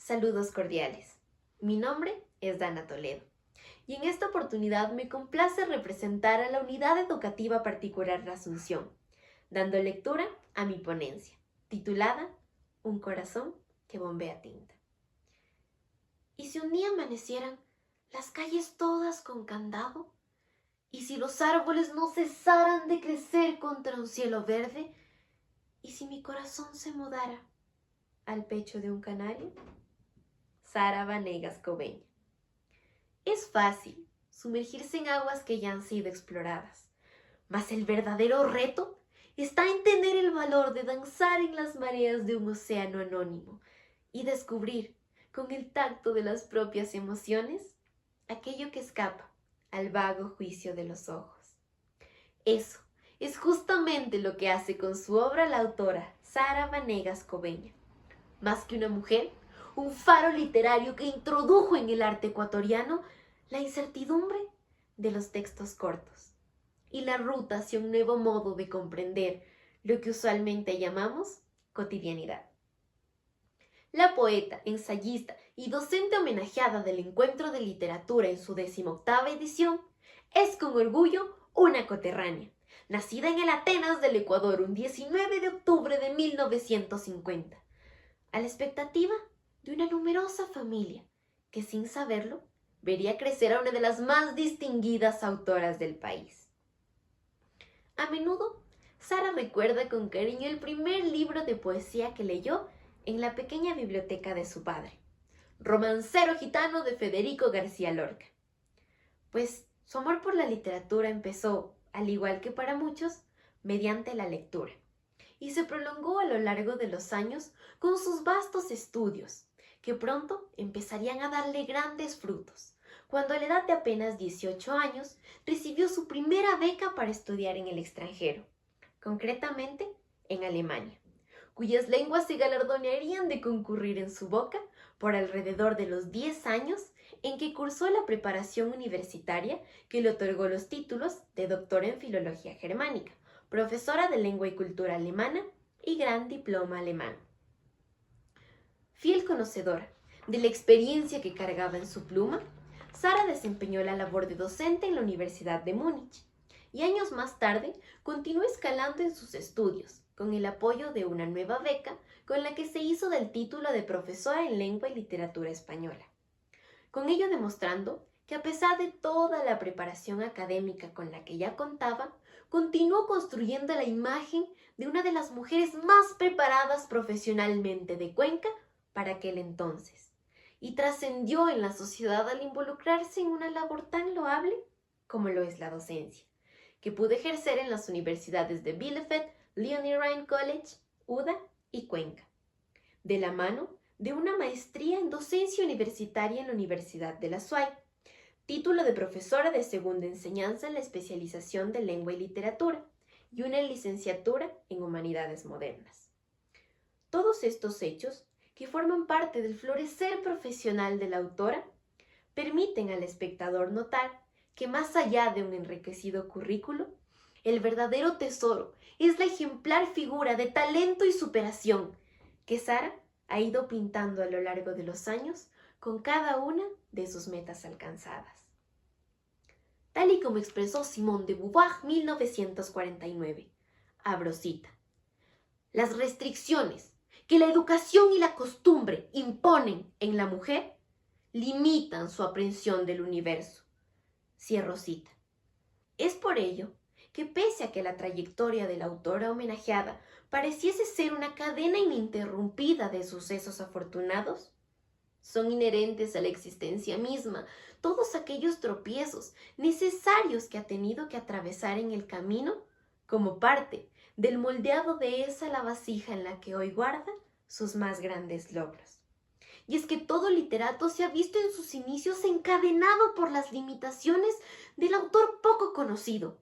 Saludos cordiales. Mi nombre es Dana Toledo y en esta oportunidad me complace representar a la Unidad Educativa Particular La Asunción, dando lectura a mi ponencia, titulada Un corazón que bombea tinta. ¿Y si un día amanecieran las calles todas con candado? ¿Y si los árboles no cesaran de crecer contra un cielo verde? ¿Y si mi corazón se mudara al pecho de un canario? Sara Vanegas Cobeña. Es fácil sumergirse en aguas que ya han sido exploradas, mas el verdadero reto está en tener el valor de danzar en las mareas de un océano anónimo y descubrir, con el tacto de las propias emociones, aquello que escapa al vago juicio de los ojos. Eso es justamente lo que hace con su obra la autora Sara Vanegas Cobeña. Más que una mujer, un faro literario que introdujo en el arte ecuatoriano la incertidumbre de los textos cortos y la ruta hacia un nuevo modo de comprender lo que usualmente llamamos cotidianidad. La poeta, ensayista y docente homenajeada del Encuentro de Literatura en su 18ª edición es con orgullo una coterránea, nacida en el Atenas del Ecuador un 19 de octubre de 1950, a la expectativa de una numerosa familia que, sin saberlo, vería crecer a una de las más distinguidas autoras del país. A menudo, Sara recuerda con cariño el primer libro de poesía que leyó en la pequeña biblioteca de su padre, Romancero Gitano de Federico García Lorca. Pues su amor por la literatura empezó, al igual que para muchos, mediante la lectura, y se prolongó a lo largo de los años con sus vastos estudios, que pronto empezarían a darle grandes frutos, cuando a la edad de apenas 18 años recibió su primera beca para estudiar en el extranjero, concretamente en Alemania, cuyas lenguas se galardonarían de concurrir en su boca por alrededor de los 10 años en que cursó la preparación universitaria que le otorgó los títulos de doctora en Filología Germánica, profesora de Lengua y Cultura Alemana y Gran Diploma Alemán. Fiel conocedora de la experiencia que cargaba en su pluma, Sara desempeñó la labor de docente en la Universidad de Múnich y años más tarde continuó escalando en sus estudios con el apoyo de una nueva beca con la que se hizo del título de profesora en Lengua y Literatura Española, con ello demostrando que a pesar de toda la preparación académica con la que ya contaba, continuó construyendo la imagen de una de las mujeres más preparadas profesionalmente de Cuenca para aquel entonces, y trascendió en la sociedad al involucrarse en una labor tan loable como lo es la docencia, que pudo ejercer en las universidades de Bielefeld, Leonie Rhine College, UDA y Cuenca, de la mano de una maestría en docencia universitaria en la Universidad de la SUAY, título de profesora de segunda enseñanza en la especialización de Lengua y Literatura y una licenciatura en Humanidades Modernas. Todos estos hechos, que forman parte del florecer profesional de la autora, permiten al espectador notar que más allá de un enriquecido currículo, el verdadero tesoro es la ejemplar figura de talento y superación que Sara ha ido pintando a lo largo de los años con cada una de sus metas alcanzadas. Tal y como expresó Simone de Beauvoir 1949, abro cita: las restricciones que la educación y la costumbre imponen en la mujer limitan su aprehensión del universo. Cierro cita. Es por ello que pese a que la trayectoria de la autora homenajeada pareciese ser una cadena ininterrumpida de sucesos afortunados, son inherentes a la existencia misma todos aquellos tropiezos necesarios que ha tenido que atravesar en el camino como parte del moldeado de esa la vasija en la que hoy guarda sus más grandes logros. Y es que todo literato se ha visto en sus inicios encadenado por las limitaciones del autor poco conocido,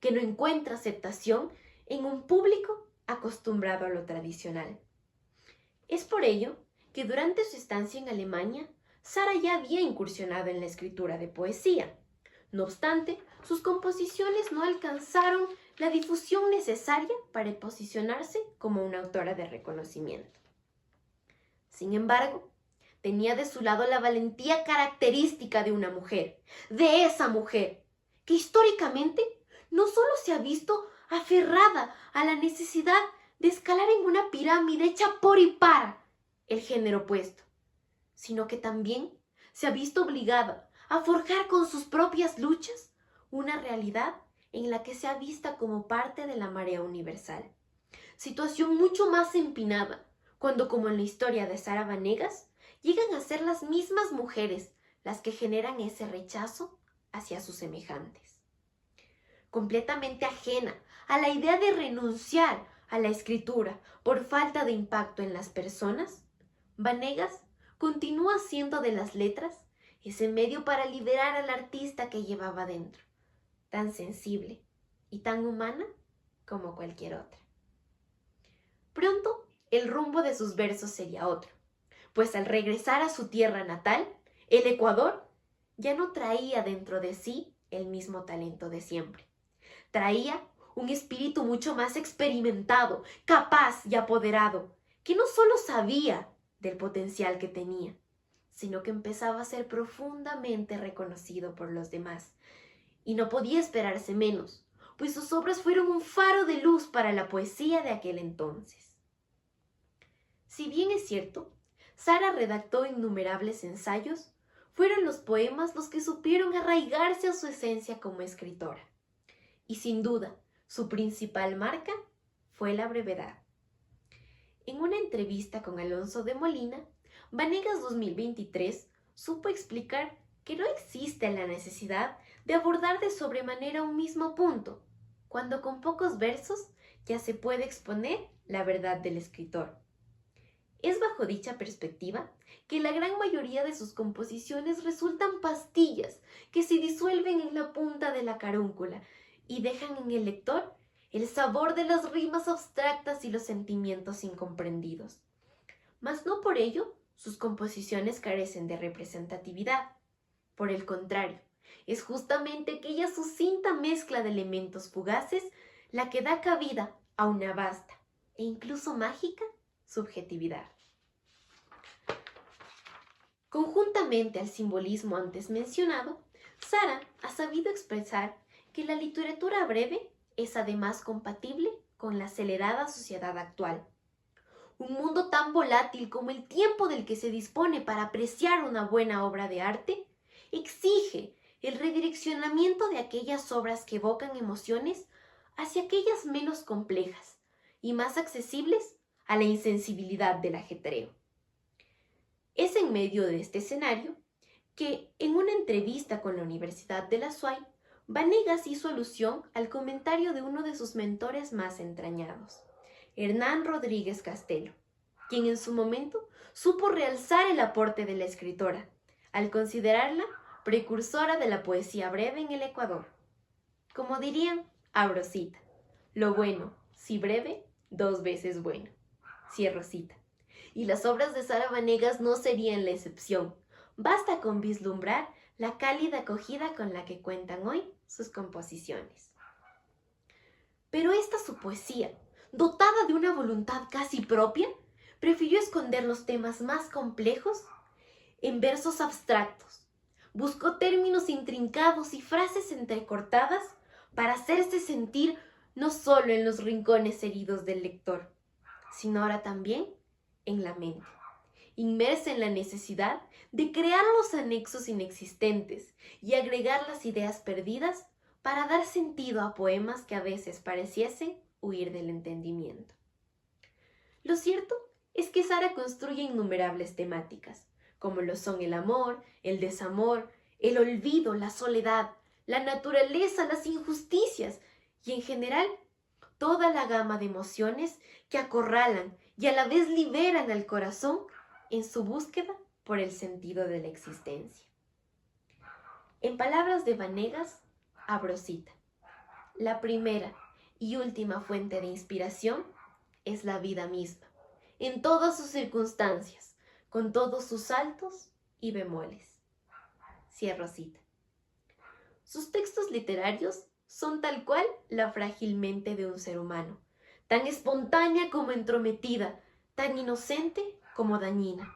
que no encuentra aceptación en un público acostumbrado a lo tradicional. Es por ello que durante su estancia en Alemania, Sara ya había incursionado en la escritura de poesía. No obstante, sus composiciones no alcanzaron la difusión necesaria para posicionarse como una autora de reconocimiento. Sin embargo, tenía de su lado la valentía característica de una mujer, de esa mujer, que históricamente no solo se ha visto aferrada a la necesidad de escalar en una pirámide hecha por y para el género opuesto, sino que también se ha visto obligada a forjar con sus propias luchas una realidad en la que se ha vista como parte de la marea universal. Situación mucho más empinada cuando, como en la historia de Sara Vanegas, llegan a ser las mismas mujeres las que generan ese rechazo hacia sus semejantes. Completamente ajena a la idea de renunciar a la escritura por falta de impacto en las personas, Vanegas continúa haciendo de las letras ese medio para liberar al artista que llevaba dentro, tan sensible y tan humana como cualquier otra. Pronto, el rumbo de sus versos sería otro, pues al regresar a su tierra natal, el Ecuador, ya no traía dentro de sí el mismo talento de siempre. Traía un espíritu mucho más experimentado, capaz y apoderado, que no solo sabía del potencial que tenía, sino que empezaba a ser profundamente reconocido por los demás. Y no podía esperarse menos, pues sus obras fueron un faro de luz para la poesía de aquel entonces. Si bien es cierto, Sara redactó innumerables ensayos, fueron los poemas los que supieron arraigarse a su esencia como escritora. Y sin duda, su principal marca fue la brevedad. En una entrevista con Alonso de Molina, Vanegas 2023 supo explicar que no existe la necesidad de abordar de sobremanera un mismo punto, cuando con pocos versos ya se puede exponer la verdad del escritor. Es bajo dicha perspectiva que la gran mayoría de sus composiciones resultan pastillas que se disuelven en la punta de la carúncula y dejan en el lector el sabor de las rimas abstractas y los sentimientos incomprendidos. Mas no por ello sus composiciones carecen de representatividad. Por el contrario, es justamente aquella sucinta mezcla de elementos fugaces la que da cabida a una vasta e incluso mágica subjetividad. Conjuntamente al simbolismo antes mencionado, Sara ha sabido expresar que la literatura breve es además compatible con la acelerada sociedad actual. Un mundo tan volátil como el tiempo del que se dispone para apreciar una buena obra de arte exige el redireccionamiento de aquellas obras que evocan emociones hacia aquellas menos complejas y más accesibles a la insensibilidad del ajetreo. Es en medio de este escenario que, en una entrevista con la Universidad de la SUAY, Vanegas hizo alusión al comentario de uno de sus mentores más entrañados, Hernán Rodríguez Castelo, quien en su momento supo realzar el aporte de la escritora, al considerarla precursora de la poesía breve en el Ecuador. Como dirían, abro cita, lo bueno, si breve, 2 veces bueno. Cierro cita. Y las obras de Sara Vanegas no serían la excepción. Basta con vislumbrar la cálida acogida con la que cuentan hoy sus composiciones. Pero esta su poesía, dotada de una voluntad casi propia, prefirió esconder los temas más complejos en versos abstractos. Buscó términos intrincados y frases entrecortadas para hacerse sentir no solo en los rincones heridos del lector, sino ahora también en la mente, inmersa en la necesidad de crear los anexos inexistentes y agregar las ideas perdidas para dar sentido a poemas que a veces pareciesen huir del entendimiento. Lo cierto es que Sara construye innumerables temáticas, como lo son el amor, el desamor, el olvido, la soledad, la naturaleza, las injusticias y en general toda la gama de emociones que acorralan y a la vez liberan al corazón en su búsqueda por el sentido de la existencia. En palabras de Vanegas, abro cita, la primera y última fuente de inspiración es la vida misma, en todas sus circunstancias, con todos sus altos y bemoles. Cierro cita. Sus textos literarios son tal cual la frágil mente de un ser humano, tan espontánea como entrometida, tan inocente como dañina.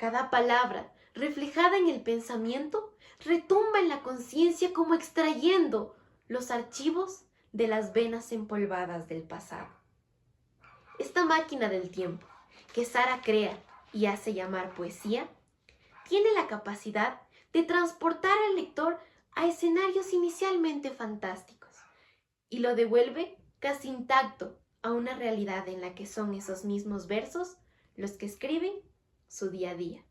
Cada palabra, reflejada en el pensamiento, retumba en la conciencia como extrayendo los archivos de las venas empolvadas del pasado. Esta máquina del tiempo, que Sara crea y hace llamar poesía, tiene la capacidad de transportar al lector a escenarios inicialmente fantásticos y lo devuelve casi intacto a una realidad en la que son esos mismos versos los que escriben su día a día.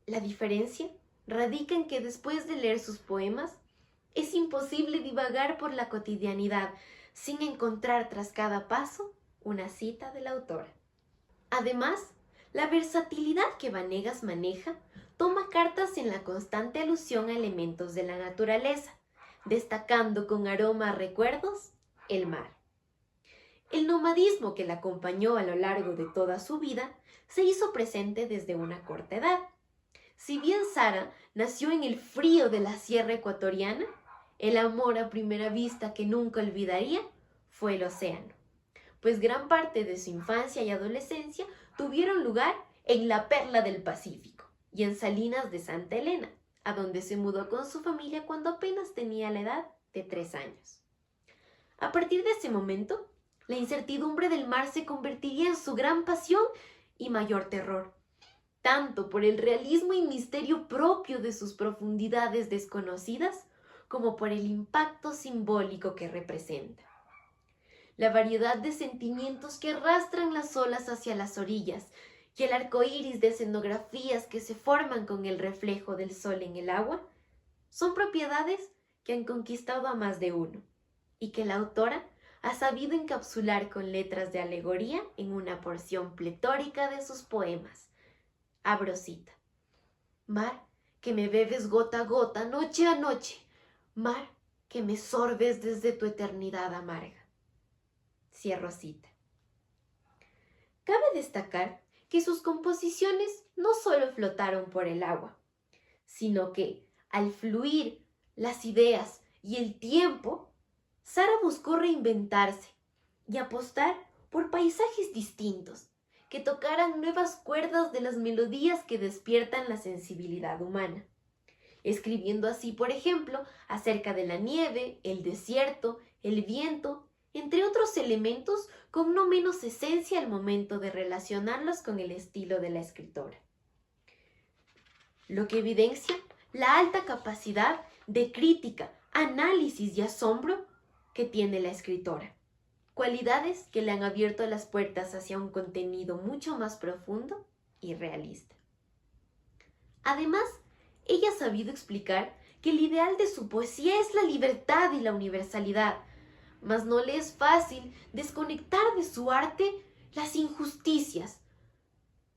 La diferencia radica en que después de leer sus poemas, es imposible divagar por la cotidianidad sin encontrar tras cada paso una cita de la autora. Además, la versatilidad que Vanegas maneja toma cartas en la constante alusión a elementos de la naturaleza, destacando con aroma a recuerdos el mar. El nomadismo que la acompañó a lo largo de toda su vida se hizo presente desde una corta edad. Si bien Sara nació en el frío de la sierra ecuatoriana, el amor a primera vista que nunca olvidaría fue el océano, pues gran parte de su infancia y adolescencia tuvieron lugar en la Perla del Pacífico y en Salinas de Santa Elena, a donde se mudó con su familia cuando apenas tenía la edad de 3 años. A partir de ese momento, la incertidumbre del mar se convertiría en su gran pasión y mayor terror, tanto por el realismo y misterio propio de sus profundidades desconocidas, como por el impacto simbólico que representa. La variedad de sentimientos que arrastran las olas hacia las orillas y el arco iris de escenografías que se forman con el reflejo del sol en el agua son propiedades que han conquistado a más de uno y que la autora ha sabido encapsular con letras de alegoría en una porción pletórica de sus poemas. Abro cita. Mar, que me bebes gota a gota, noche a noche, mar, que me sorbes desde tu eternidad amarga. Cierro cita. Cabe destacar que sus composiciones no solo flotaron por el agua, sino que, al fluir las ideas y el tiempo, Sara buscó reinventarse y apostar por paisajes distintos, que tocaran nuevas cuerdas de las melodías que despiertan la sensibilidad humana, escribiendo así, por ejemplo, acerca de la nieve, el desierto, el viento, entre otros elementos con no menos esencia al momento de relacionarlos con el estilo de la escritora. Lo que evidencia la alta capacidad de crítica, análisis y asombro que tiene la escritora, cualidades que le han abierto las puertas hacia un contenido mucho más profundo y realista. Además, ella ha sabido explicar que el ideal de su poesía es la libertad y la universalidad, mas no le es fácil desconectar de su arte las injusticias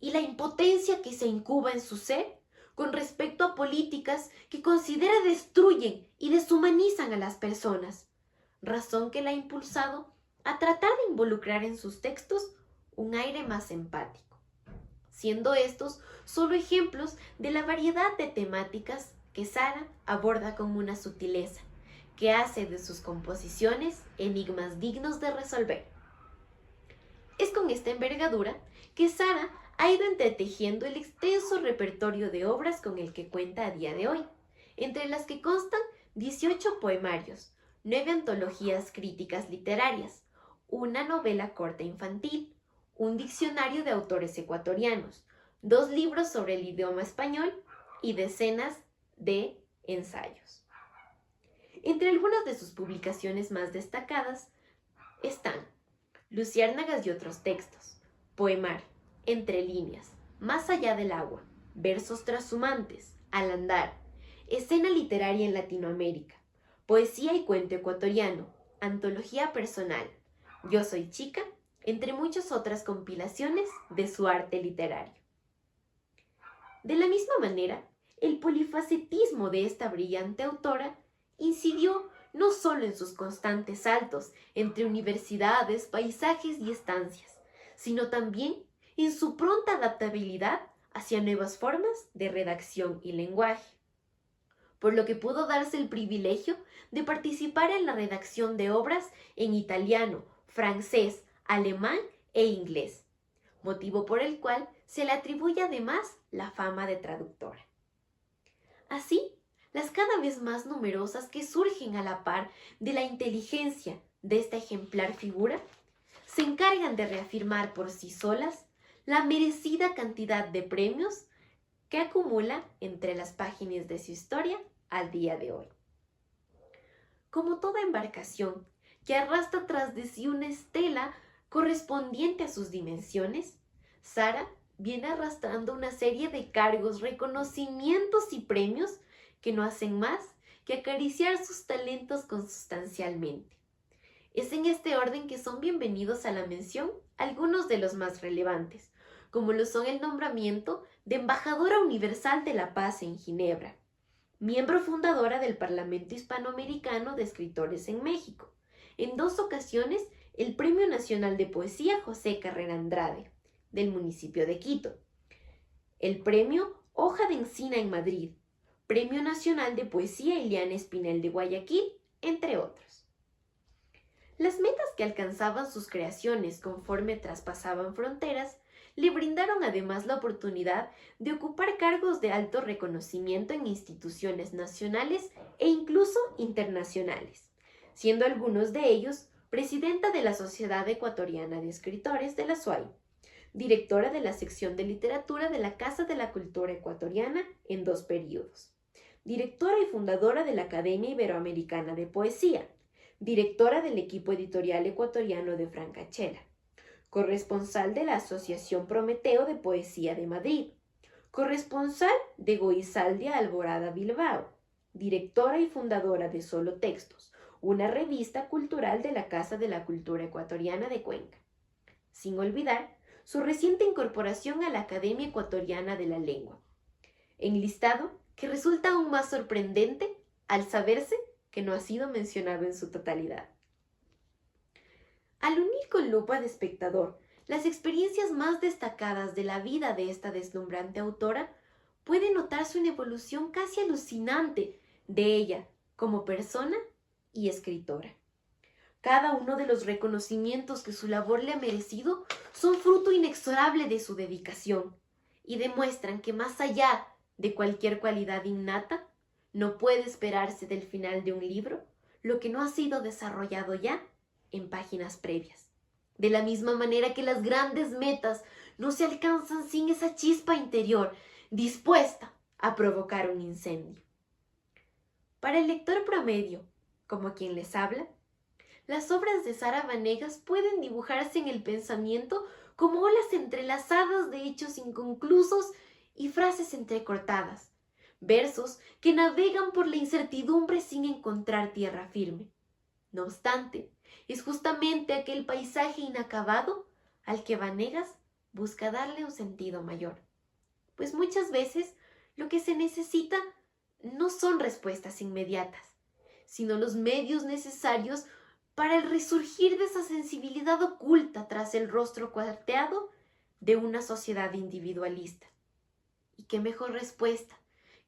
y la impotencia que se incuba en su ser con respecto a políticas que considera destruyen y deshumanizan a las personas, razón que la ha impulsado a tratar de involucrar en sus textos un aire más empático, siendo estos solo ejemplos de la variedad de temáticas que Sara aborda con una sutileza que hace de sus composiciones enigmas dignos de resolver. Es con esta envergadura que Sara ha ido entretejiendo el extenso repertorio de obras con el que cuenta a día de hoy, entre las que constan 18 poemarios, 9 antologías críticas literarias, una novela corta infantil, un diccionario de autores ecuatorianos, 2 libros sobre el idioma español y decenas de ensayos. Entre algunas de sus publicaciones más destacadas están Luciérnagas y otros textos, Poemar, Entre líneas, Más allá del agua, Versos trashumantes, Al andar, Escena literaria en Latinoamérica, Poesía y cuento ecuatoriano, Antología personal, Yo soy chica, entre muchas otras compilaciones de su arte literario. De la misma manera, el polifacetismo de esta brillante autora incidió no solo en sus constantes saltos entre universidades, paisajes y estancias, sino también en su pronta adaptabilidad hacia nuevas formas de redacción y lenguaje, por lo que pudo darse el privilegio de participar en la redacción de obras en italiano, francés, alemán e inglés, motivo por el cual se le atribuye además la fama de traductora. Así, las cada vez más numerosas que surgen a la par de la inteligencia de esta ejemplar figura, se encargan de reafirmar por sí solas la merecida cantidad de premios que acumula entre las páginas de su historia al día de hoy. Como toda embarcación que arrastra tras de sí una estela correspondiente a sus dimensiones, Sara viene arrastrando una serie de cargos, reconocimientos y premios que no hacen más que acariciar sus talentos consustancialmente. Es en este orden que son bienvenidos a la mención algunos de los más relevantes, como lo son el nombramiento de Embajadora Universal de la Paz en Ginebra, miembro fundadora del Parlamento Hispanoamericano de Escritores en México, en 2 ocasiones el Premio Nacional de Poesía José Carrera Andrade, del municipio de Quito, el Premio Hoja de Encina en Madrid, Premio Nacional de Poesía Eliana Espinel de Guayaquil, entre otros. Las metas que alcanzaban sus creaciones conforme traspasaban fronteras le brindaron además la oportunidad de ocupar cargos de alto reconocimiento en instituciones nacionales e incluso internacionales, siendo algunos de ellos presidenta de la Sociedad Ecuatoriana de Escritores de la SUAY, directora de la sección de literatura de la Casa de la Cultura Ecuatoriana en 2 periodos, directora y fundadora de la Academia Iberoamericana de Poesía, directora del equipo editorial ecuatoriano de Francachela, corresponsal de la Asociación Prometeo de Poesía de Madrid, corresponsal de Goizaldia Alborada Bilbao, directora y fundadora de Solo Textos, una revista cultural de la Casa de la Cultura Ecuatoriana de Cuenca. Sin olvidar su reciente incorporación a la Academia Ecuatoriana de la Lengua, enlistado que resulta aún más sorprendente al saberse que no ha sido mencionado en su totalidad. Al unir con lupa de espectador las experiencias más destacadas de la vida de esta deslumbrante autora, puede notarse una evolución casi alucinante de ella como persona y escritora. Cada uno de los reconocimientos que su labor le ha merecido son fruto inexorable de su dedicación y demuestran que más allá de cualquier cualidad innata, no puede esperarse del final de un libro lo que no ha sido desarrollado ya en páginas previas. De la misma manera que las grandes metas no se alcanzan sin esa chispa interior dispuesta a provocar un incendio. Para el lector promedio, como quien les habla, las obras de Sara Vanegas pueden dibujarse en el pensamiento como olas entrelazadas de hechos inconclusos y frases entrecortadas, versos que navegan por la incertidumbre sin encontrar tierra firme. No obstante, es justamente aquel paisaje inacabado al que Vanegas busca darle un sentido mayor. Pues muchas veces lo que se necesita no son respuestas inmediatas, sino los medios necesarios para el resurgir de esa sensibilidad oculta tras el rostro cuarteado de una sociedad individualista. Y qué mejor respuesta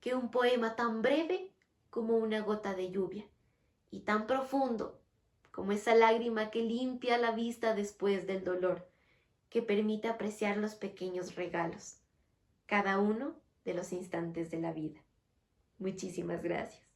que un poema tan breve como una gota de lluvia y tan profundo como esa lágrima que limpia la vista después del dolor, que permite apreciar los pequeños regalos, cada uno de los instantes de la vida. Muchísimas gracias.